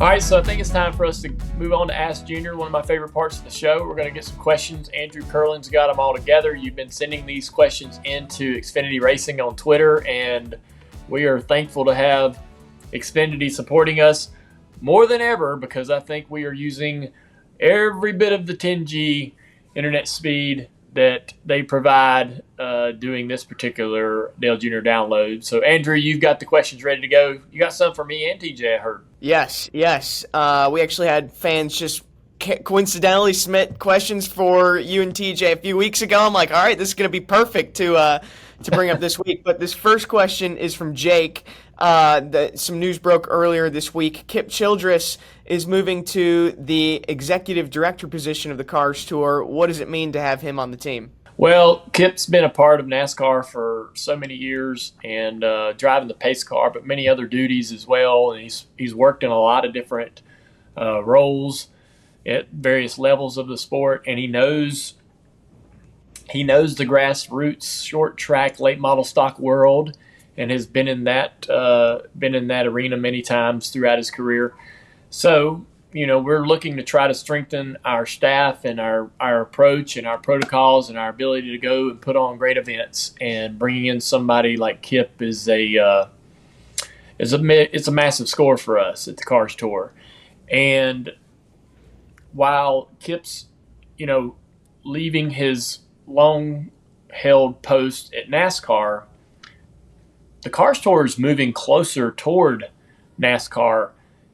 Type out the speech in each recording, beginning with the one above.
All right, so I think it's time for us to move on to Ask Junior, one of my favorite parts of the show. We're going to get some questions. Andrew Curlin's got them all together. You've been sending these questions into Xfinity Racing on Twitter, and we are thankful to have Xfinity supporting us more than ever because I think we are using every bit of the 10G internet speed that they provide doing this particular Dale Jr. download. So, Andrew, you've got the questions ready to go. You got some for me and TJ, I heard. Yes. We actually had fans just coincidentally submit questions for you and TJ a few weeks ago. I'm like, all right, this is going to be perfect to bring up this week. But this first question is from Jake. Some news broke earlier this week. Kip Childress is moving to the executive director position of the Cars Tour. What does it mean to have him on the team? Well, Kip's been a part of NASCAR for so many years and driving the pace car, but many other duties as well. And he's worked in a lot of different roles at various levels of the sport, and he knows the grassroots, short track, late model stock world, and has been in that arena many times throughout his career. So, we're looking to try to strengthen our staff and our approach and our protocols and our ability to go and put on great events. And bringing in somebody like Kip is a massive score for us at the Cars Tour. And while Kip's, leaving his long-held post at NASCAR, the Cars Tour is moving closer toward NASCAR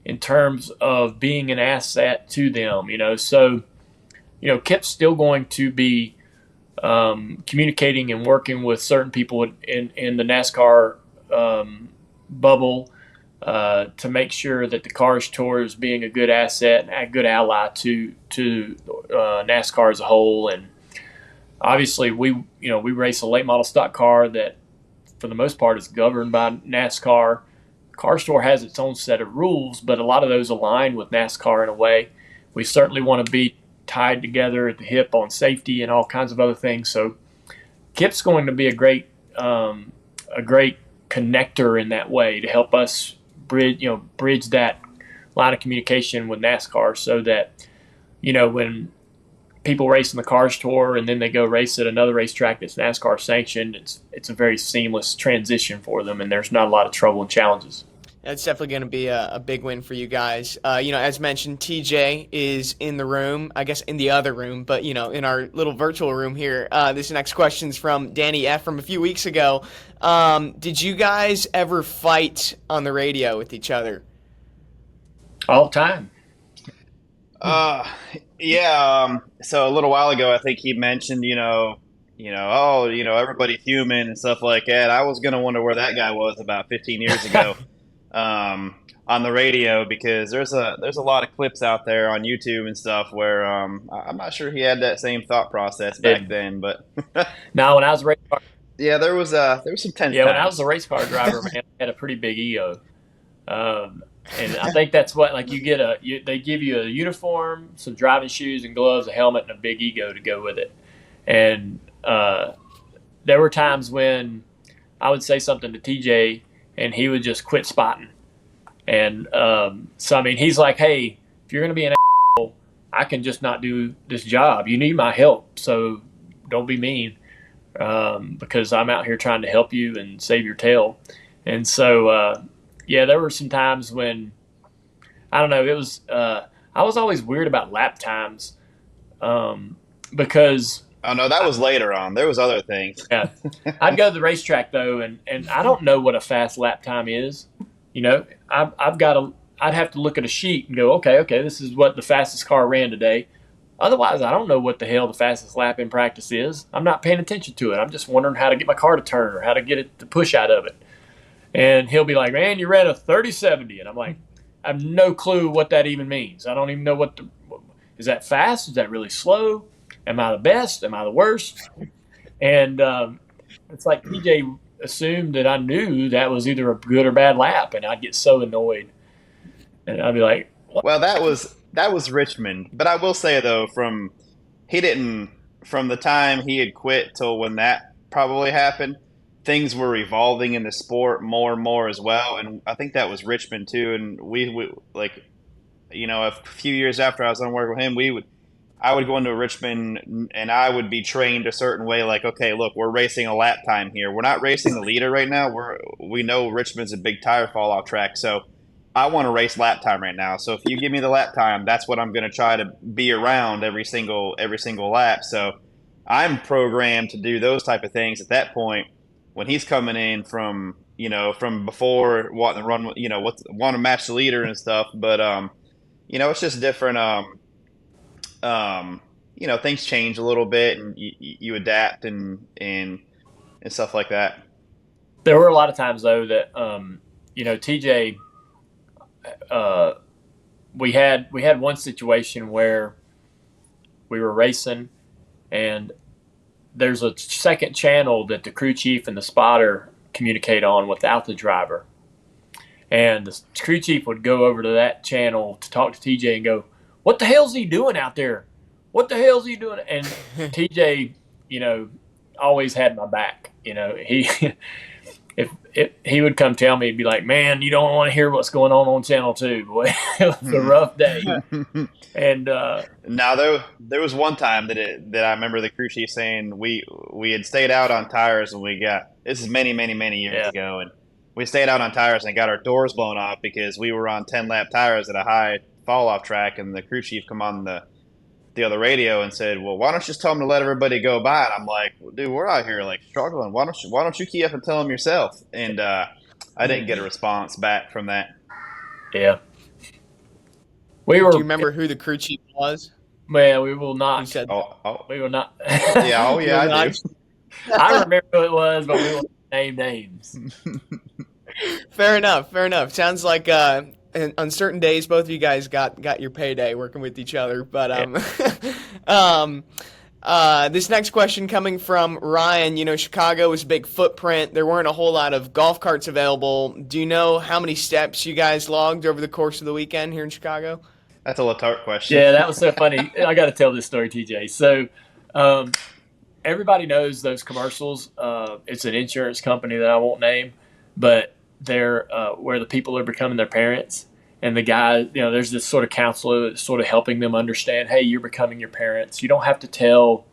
in terms of being an asset to them, So, Kip's still going to be communicating and working with certain people in the NASCAR bubble to make sure that the Cars Tour is being a good asset and a good ally to NASCAR as a whole. And obviously, we race a late model stock car that, for the most part, is governed by NASCAR. Cars Tour has its own set of rules, but a lot of those align with NASCAR in a way. We certainly want to be tied together at the hip on safety and all kinds of other things. So Kip's going to be a great connector in that way to help us bridge that line of communication with NASCAR, so that when people race in the Cars Tour and then they go race at another racetrack that's NASCAR sanctioned, it's a very seamless transition for them, and there's not a lot of trouble and challenges. That's definitely going to be a big win for you guys. As mentioned, TJ is in the room, I guess in the other room, but, in our little virtual room here. This next question's from Danny F. from a few weeks ago. Did you guys ever fight on the radio with each other? All the time. Yeah. So a little while ago, I think he mentioned, everybody's human and stuff like that. I was going to wonder where that guy was about 15 years ago on the radio, because there's a lot of clips out there on YouTube and stuff where I'm not sure he had that same thought process back then. But now, when I was a race car, there was some tense times. When I was a race car driver, man, I had a pretty big ego. And I think that's what, like, they give you a uniform, some driving shoes and gloves, a helmet, and a big ego to go with it. And there were times when I would say something to TJ and he would just quit spotting. And so, I mean, he's like, hey, if you're going to be an asshole, I can just not do this job. You need my help, so don't be mean, because I'm out here trying to help you and save your tail. And so, there were some times when, I don't know, it was, I was always weird about lap times because. Oh, no, that was later on. There was other things. Yeah. I'd go to the racetrack, though, and I don't know what a fast lap time is. I'd have to look at a sheet and go, okay, this is what the fastest car ran today. Otherwise, I don't know what the hell the fastest lap in practice is. I'm not paying attention to it. I'm just wondering how to get my car to turn or how to get it to push out of it. And he'll be like, man, you ran a 30-70. And I'm like, I have no clue what that even means. I don't even know is that fast? Is that really slow? Am I the best? Am I the worst? And it's like PJ assumed that I knew that was either a good or bad lap, and I'd get so annoyed. And I'd be like, what? Well, that was Richmond. But I will say, though, from the time he had quit till when that probably happened, things were evolving in the sport more and more as well. And I think that was Richmond too. And we like a few years after I was on work with him, I would go into Richmond and I would be trained a certain way. Like, okay, look, we're racing a lap time here. We're not racing the leader right now. We know Richmond's a big tire fall off track, so I want to race lap time right now. So if you give me the lap time, that's what I'm going to try to be around every single lap. So I'm programmed to do those type of things at that point when he's coming in from before wanting to run, want to match the leader and stuff. But it's just different. Things change a little bit, and you adapt and stuff like that. There were a lot of times though that TJ, we had one situation where we were racing, and there's a second channel that the crew chief and the spotter communicate on without the driver. And the crew chief would go over to that channel to talk to TJ and go, "What the hell's he doing out there? What the hell's he doing?" And TJ, always had my back. He if he would come tell me, he'd be like, "Man, you don't want to hear what's going on Channel 2. Boy, it was a rough day." And now there was one time that I remember the crew chief saying we had stayed out on tires, and this is many years ago, and we stayed out on tires and got our doors blown off because we were on 10-lap tires at a high fall off track, and the crew chief come on the other radio and said, "Well, why don't you just tell them to let everybody go by?" And I'm like, "Well, dude, we're out here like struggling. Why don't you key up and tell them yourself?" And I didn't get a response back from that. Yeah. Do you remember who the crew chief was? Man, we will not. You said, we will not. Yeah, I do. I remember who it was, but we won't name names. Fair enough. Sounds like on certain days, both of you guys got your payday working with each other. But this next question coming from Ryan. Chicago was a big footprint. There weren't a whole lot of golf carts available. Do you know how many steps you guys logged over the course of the weekend here in Chicago? That's a Letarte question. Yeah, that was so funny. I got to tell this story, TJ. So everybody knows those commercials. It's an insurance company that I won't name, but they're where the people are becoming their parents. And the guy, there's this sort of counselor that's sort of helping them understand, hey, you're becoming your parents. You don't have to tell,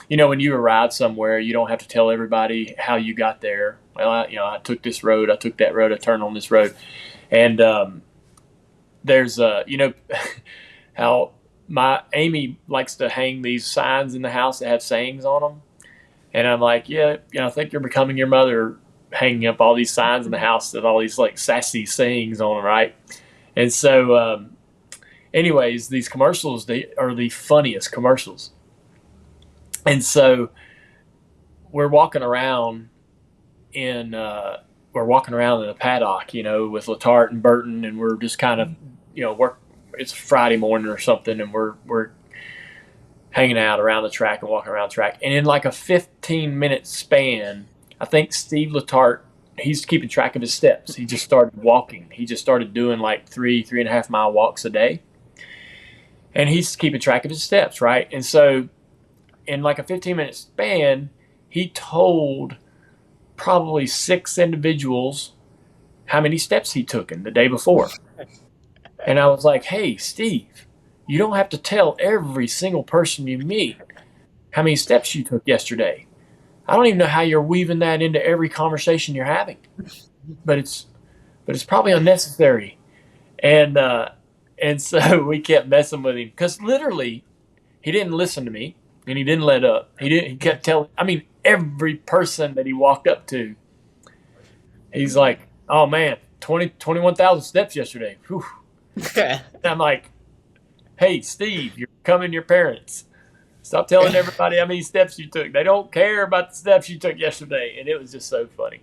when you arrive somewhere, you don't have to tell everybody how you got there. Well, I took this road, I took that road, I turned on this road. And there's, how my Amy likes to hang these signs in the house that have sayings on them. And I'm like, yeah, I think you're becoming your mother, hanging up all these signs in the house that all these like sassy sayings on them, right? And so, anyways, these commercials, they are the funniest commercials. And so we're walking around in the paddock, with Letarte and Burton, and we're just kind of, it's Friday morning or something, and we're hanging out around the track and walking around the track. And in like a 15-minute span, I think Steve Letarte, he's keeping track of his steps. He just started walking. He just started doing like 3.5 mile walks a day. And he's keeping track of his steps, right? And so in like a 15-minute span, he told probably 6 individuals how many steps he took in the day before. And I was like, hey, Steve, you don't have to tell every single person you meet how many steps you took yesterday. I don't even know how you're weaving that into every conversation you're having, but it's probably unnecessary. And so we kept messing with him because literally he didn't listen to me and he didn't let up. He kept telling, every person that he walked up to, he's like, oh man, 21,000 steps yesterday. Whew. And I'm like, hey, Steve, you're becoming your parents. Stop telling everybody how many steps you took. They don't care about the steps you took yesterday. And it was just so funny.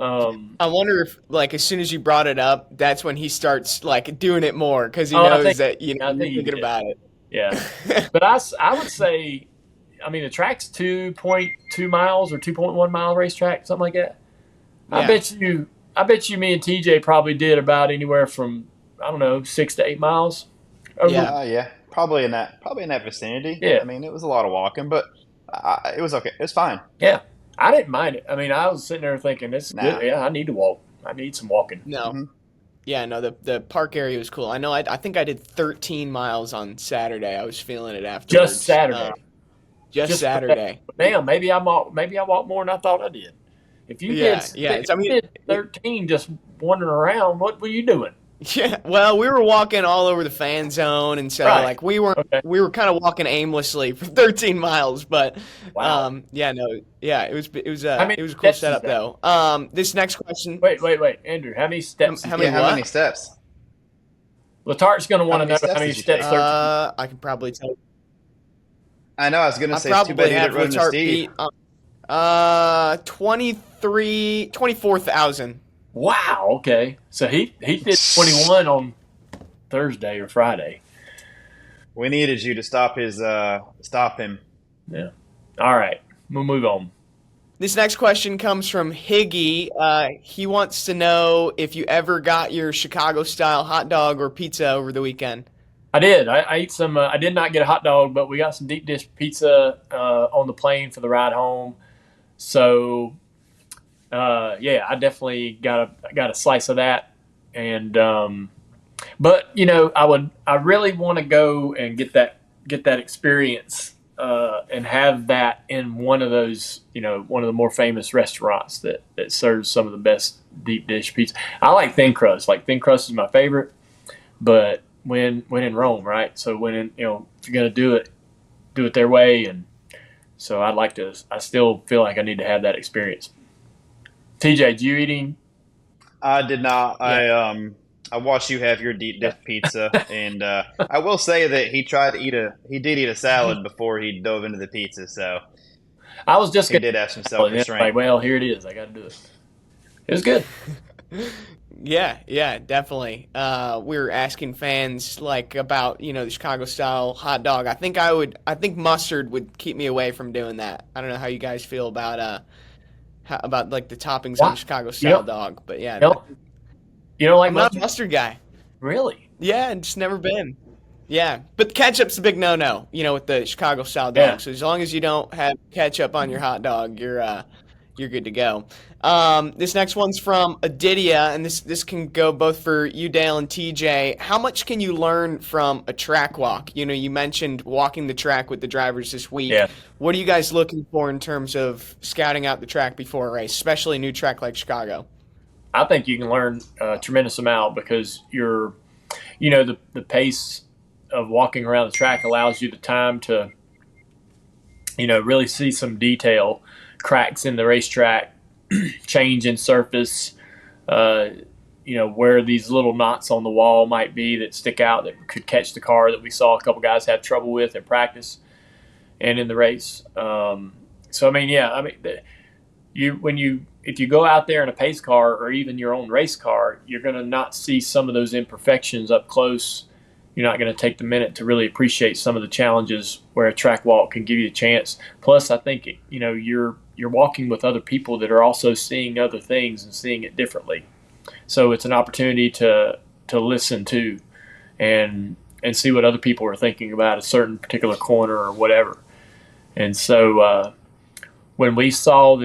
I wonder if, as soon as you brought it up, that's when he starts, doing it more because he knows that, you're thinking about it. Yeah. But I would say, the track's 2.2 miles or 2.1 mile racetrack, something like that. Yeah. I bet you me and TJ probably did about anywhere from, 6 to 8 miles. Yeah. Probably in that vicinity. Yeah. It was a lot of walking, but it was okay. It was fine. Yeah. I didn't mind it. I was sitting there thinking, this is good. Yeah, I need to walk. I need some walking. No. Mm-hmm. Yeah, no, the park area was cool. I know I think I did 13 miles on Saturday. I was feeling it Just afterwards. Saturday. Just Just for that. Saturday. Damn, maybe I walked more than I thought I did. If you did Yeah, yeah. if you did 13 just wandering around, what were you doing? Yeah, well, we were walking all over the fan zone, and so Right. like we Okay. were kind of walking aimlessly for 13 miles, but Wow. yeah, no, yeah, How many it was a cool steps is setup that? though. This next question, Wait, Andrew. How many steps is how Yeah, many that? how many what? steps? Latart's going to How want to many know how steps many did you steps take? 13. I can probably tell. I know. I was gonna I say it's too bad probably you didn't have run into Letart Steve. beat 24,000. Wow. Okay. So he did 21 on Thursday or Friday. We needed you to stop him. Yeah. All right. We'll move on. This next question comes from Higgy. He wants to know if you ever got your Chicago style hot dog or pizza over the weekend. I did. I ate some. I did not get a hot dog, but we got some deep dish pizza on the plane for the ride home. So yeah, I definitely got a slice of that. And but I really want to go and get that experience and have that in one of those, one of the more famous restaurants that serves some of the best deep dish pizza. I like thin crust. Like thin crust is my favorite, but when in Rome, right? So if you're gonna do it their way, and so I'd like to. I still feel like I need to have that experience. TJ, do you eating? I did not. Yeah. I watched you have your deep dish pizza, and I will say that he did eat a salad before he dove into the pizza, so I was just he gonna did have some and it's self-restraint. like, well, here it is. I got to do it. It was good. Yeah, definitely. We were asking fans like about the Chicago style hot dog. I think mustard would keep me away from doing that. I don't know how you guys feel about about like the toppings on Wow. a Chicago You style don't, dog, but yeah, you don't, you don't like I'm not a mustard? mustard guy. Really? Yeah, just never been. Yeah, but ketchup's a big no-no, with the Chicago style Yeah. dog. So as long as you don't have ketchup on your hot dog, you're good to go. This next one's from Adidia, and this can go both for you, Dale, and TJ. How much can you learn from a track walk? You mentioned walking the track with the drivers this week. Yeah. What are you guys looking for in terms of scouting out the track before a race, especially a new track like Chicago? I think you can learn a tremendous amount because the pace of walking around the track allows you the time to, really see some detail, cracks in the racetrack, change in surface, where these little knots on the wall might be that stick out that could catch the car that we saw a couple guys have trouble with in practice and in the race. If you go out there in a pace car or even your own race car, you're going to not see some of those imperfections up close. You're not going to take the minute to really appreciate some of the challenges where a track walk can give you a chance. Plus, I think you're walking with other people that are also seeing other things and seeing it differently. So it's an opportunity to listen to and see what other people are thinking about a certain particular corner or whatever. And so when we saw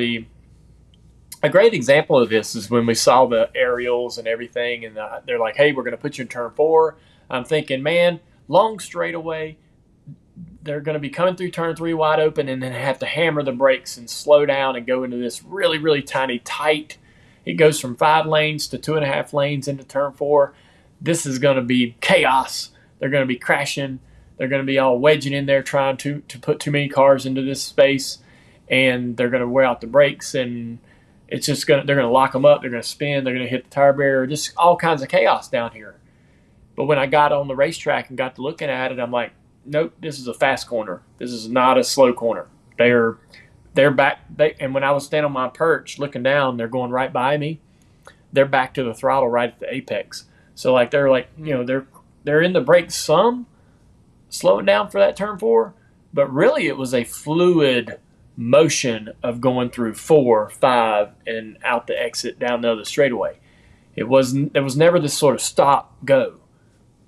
a great example of this is when we saw the aerials and everything, and they're like, hey, we're going to put you in turn 4. I'm thinking, man, long straightaway, they're going to be coming through turn 3 wide open and then have to hammer the brakes and slow down and go into this really, really tiny, tight. It goes from 5 lanes to 2.5 lanes into turn 4. This is going to be chaos. They're going to be crashing. They're going to be all wedging in there trying to put too many cars into this space, and they're going to wear out the brakes, and it's just they're going to lock them up. They're going to spin. They're going to hit the tire barrier. Just all kinds of chaos down here. But when I got on the racetrack and got to looking at it, I'm like, nope, this is a fast corner. This is not a slow corner. They're back. And when I was standing on my perch looking down, they're going right by me. They're back to the throttle right at the apex. So like they're in the brakes some, slowing down for that turn 4. But really it was a fluid motion of going through 4, 5, and out the exit down the other straightaway. There was never this sort of stop go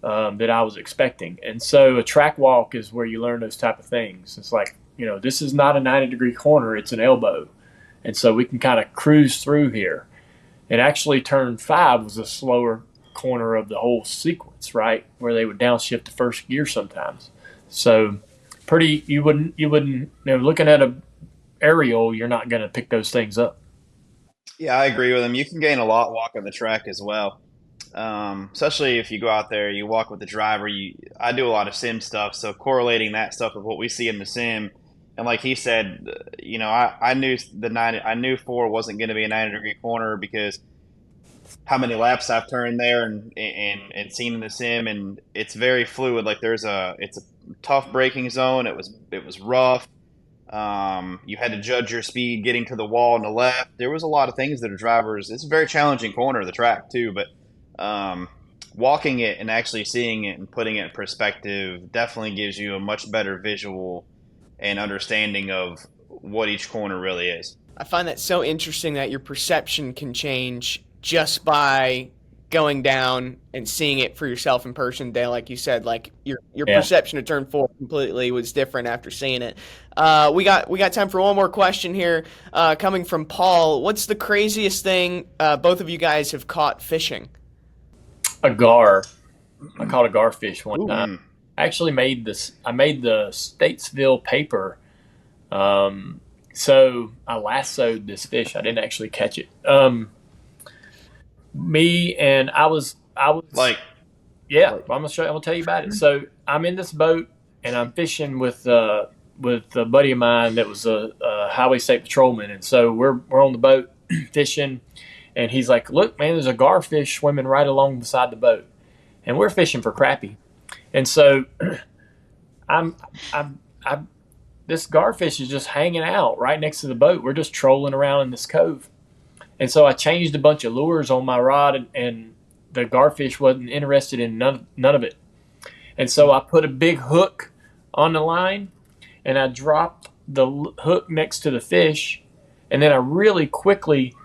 that I was expecting. And so a track walk is where you learn those type of things. It's like, this is not a 90-degree corner, it's an elbow. And so we can kind of cruise through here. And actually turn 5 was a slower corner of the whole sequence, right? Where they would downshift to first gear sometimes. So you wouldn't looking at a aerial, you're not going to pick those things up. Yeah, I agree with him. You can gain a lot walking the track as well. Especially if you go out there, you walk with the driver. I do a lot of sim stuff, so correlating that stuff with what we see in the sim, and like he said, I knew 4 wasn't going to be a 90-degree corner because how many laps I've turned there and seen in the sim, and it's very fluid. Like it's a tough braking zone. It was rough. You had to judge your speed getting to the wall on the left. There was a lot of things that it's a very challenging corner of the track too, but walking it and actually seeing it and putting it in perspective definitely gives you a much better visual and understanding of what each corner really is. I find that so interesting that your perception can change just by going down and seeing it for yourself in person today. Like you said, like your perception of turn 4 completely was different after seeing it. We got time for one more question here, coming from Paul. What's the craziest thing both of you guys have caught fishing? A gar. I caught a garfish one time. I actually made this. I made the Statesville paper. So I lassoed this fish. I didn't actually catch it. I was like, yeah. I'm gonna show you. I'm gonna tell you about it. So I'm in this boat and I'm fishing with a buddy of mine that was a highway state patrolman, and so we're on the boat fishing. And he's like, look, man, there's a garfish swimming right along beside the boat. And we're fishing for crappie. And so this garfish is just hanging out right next to the boat. We're just trolling around in this cove. And so I changed a bunch of lures on my rod, and the garfish wasn't interested in none of it. And so I put a big hook on the line, and I dropped the hook next to the fish. And then I really quickly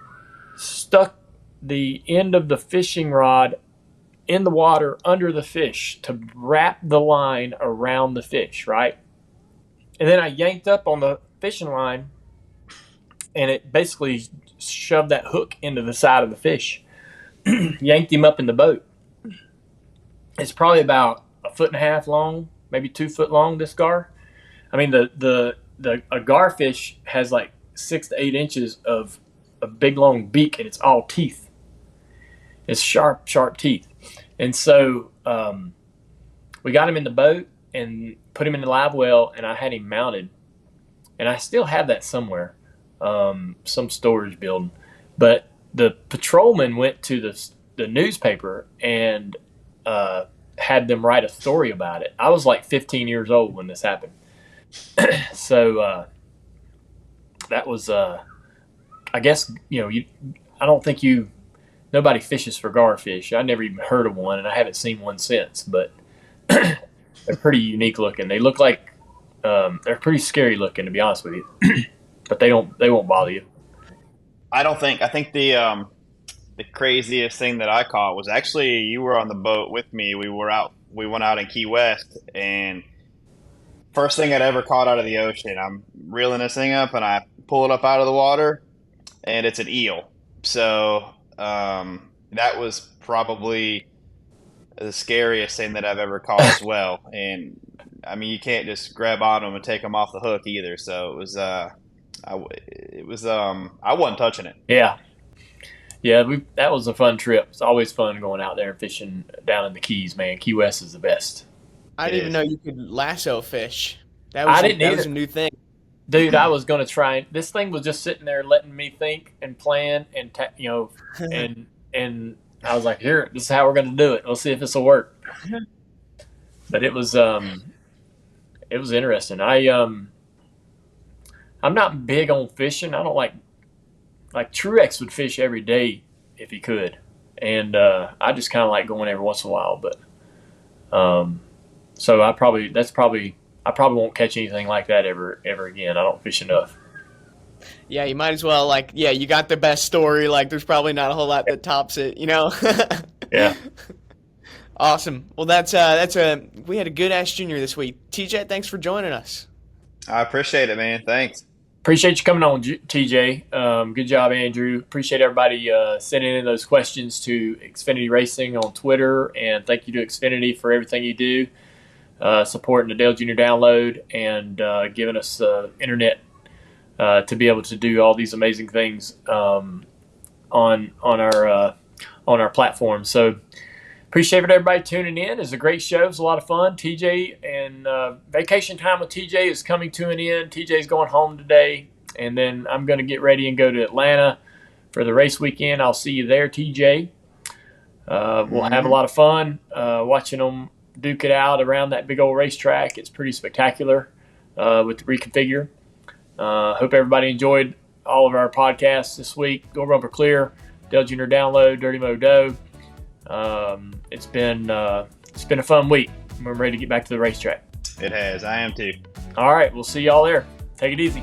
stuck the end of the fishing rod in the water under the fish to wrap the line around the fish, right? And then I yanked up on the fishing line, and it basically shoved that hook into the side of the fish. Yanked him up in the boat. It's probably about 1.5 feet long, maybe 2 foot long, this gar. I mean, a garfish has like 6 to 8 inches of a big long beak, and it's all teeth. It's sharp teeth. And so we got him in the boat and put him in the live well, and I had him mounted. And I still have that somewhere, some storage building. But the patrolman went to the newspaper and had them write a story about it. I was like 15 years old when this happened. So that was... I guess, I don't think nobody fishes for garfish. I never even heard of one, and I haven't seen one since, but they're pretty unique looking. They look like, they're pretty scary looking, to be honest with you, but they won't bother you. I think the craziest thing that I caught was actually, you were on the boat with me. We went out in Key West, and first thing I'd ever caught out of the ocean, I'm reeling this thing up, and I pull it up out of the water, and it's an eel. So that was probably the scariest thing that I've ever caught as well. And I mean, you can't just grab on them and take them off the hook either. So I wasn't touching it. Yeah, that was a fun trip. It's always fun going out there and fishing down in the Keys, man. Key West is the best. I didn't even know you could lasso fish. That was a new thing. Dude, I was going to try. This thing was just sitting there letting me think and plan and, and I was like, here, this is how we're going to do it. We'll see if this will work. But it was interesting. I'm not big on fishing. I don't like Truex would fish every day if he could. And I just kind of like going every once in a while. But so I probably won't catch anything like that ever again. I don't fish enough. Yeah, you might as well, you got the best story. There's probably not a whole lot that tops it, Yeah. Awesome. Well, we had a good Ask Junior this week. TJ, thanks for joining us. I appreciate it, man. Thanks. Appreciate you coming on, TJ. Good job, Andrew. Appreciate everybody sending in those questions to Xfinity Racing on Twitter, and thank you to Xfinity for everything you do, supporting the Dale Jr. Download and giving us internet to be able to do all these amazing things on our platform. So appreciate everybody tuning in. It's a great show. It's a lot of fun. TJ and vacation time with TJ is coming to an end. TJ's going home today, and then I'm going to get ready and go to Atlanta for the race weekend. I'll see you there, TJ. We'll have a lot of fun watching them duke it out around that big old racetrack. It's pretty spectacular with the reconfigure. Hope everybody enjoyed all of our podcasts this week. Go Bumper Clear, Dale Jr. Download, Dirty Modo. It's been a fun week. I'm ready to get back to the racetrack. It has. I am too. All right, we'll see y'all there. Take it easy.